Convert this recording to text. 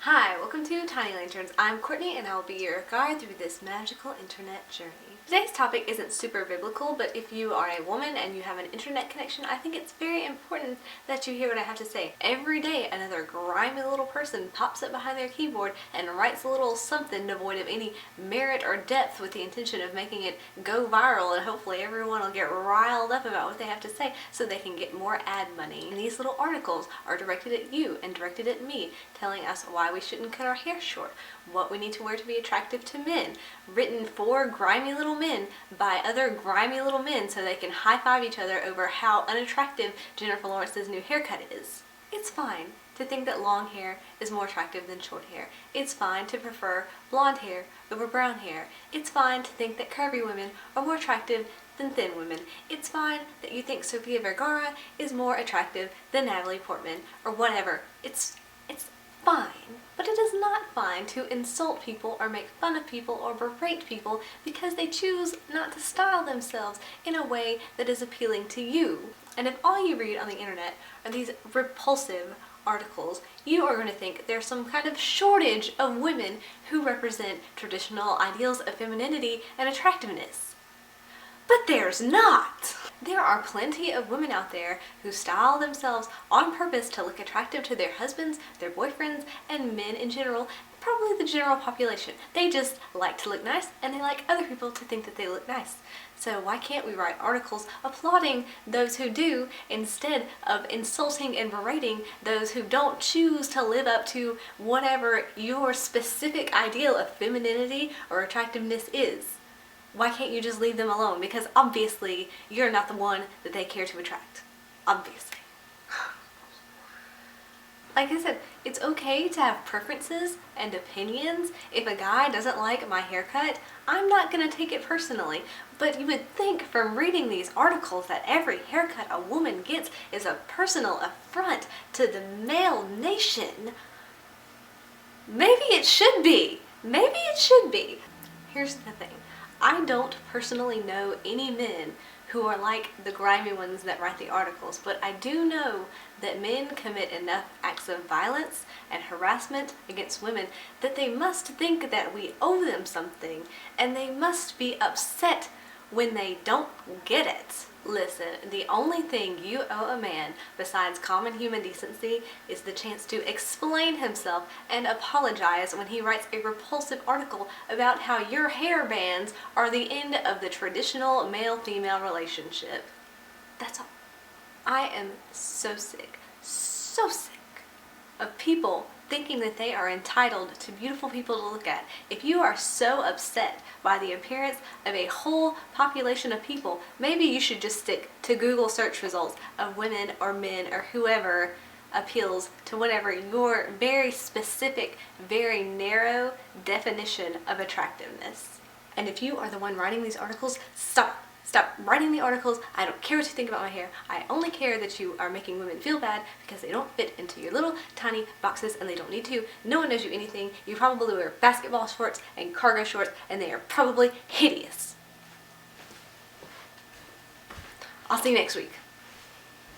Hi, welcome to Tiny Lanterns. I'm Courtney and I will be your guide through this magical internet journey. Today's topic isn't super biblical, but if you are a woman and you have an internet connection, I think it's very important that you hear what I have to say. Every day another grimy little person pops up behind their keyboard and writes a little something devoid of any merit or depth with the intention of making it go viral, and hopefully everyone will get riled up about what they have to say so they can get more ad money. And these little articles are directed at you and directed at me, telling us why we shouldn't cut our hair short, what we need to wear to be attractive to men, written for grimy little men by other grimy little men so they can high-five each other over how unattractive Jennifer Lawrence's new haircut is. It's fine to think that long hair is more attractive than short hair. It's fine to prefer blonde hair over brown hair. It's fine to think that curvy women are more attractive than thin women. It's fine that you think Sofia Vergara is more attractive than Natalie Portman or whatever. It's fine. But it is not fine to insult people or make fun of people or berate people because they choose not to style themselves in a way that is appealing to you. And if all you read on the internet are these repulsive articles, you are going to think there's some kind of shortage of women who represent traditional ideals of femininity and attractiveness. But there's not! There are plenty of women out there who style themselves on purpose to look attractive to their husbands, their boyfriends, and men in general, probably the general population. They just like to look nice and they like other people to think that they look nice. So why can't we write articles applauding those who do instead of insulting and berating those who don't choose to live up to whatever your specific ideal of femininity or attractiveness is? Why can't you just leave them alone? Because obviously you're not the one that they care to attract. Obviously. Like I said, it's okay to have preferences and opinions. If a guy doesn't like my haircut, I'm not gonna take it personally. But you would think from reading these articles that every haircut a woman gets is a personal affront to the male nation. Maybe it should be. Maybe it should be. Here's the thing. I don't personally know any men who are like the grimy ones that write the articles, but I do know that men commit enough acts of violence and harassment against women that they must think that we owe them something, and they must be upset when they don't get it. Listen, the only thing you owe a man besides common human decency is the chance to explain himself and apologize when he writes a repulsive article about how your hair bands are the end of the traditional male-female relationship. That's all. I am so sick of people thinking that they are entitled to beautiful people to look at. If you are so upset by the appearance of a whole population of people, maybe you should just stick to Google search results of women or men or whoever appeals to whatever your very specific, very narrow definition of attractiveness. And if you are the one writing these articles, stop writing the articles. I don't care what you think about my hair. I only care that you are making women feel bad because they don't fit into your little tiny boxes and they don't need to. No one knows you anything. You probably wear basketball shorts and cargo shorts and they are probably hideous. I'll see you next week.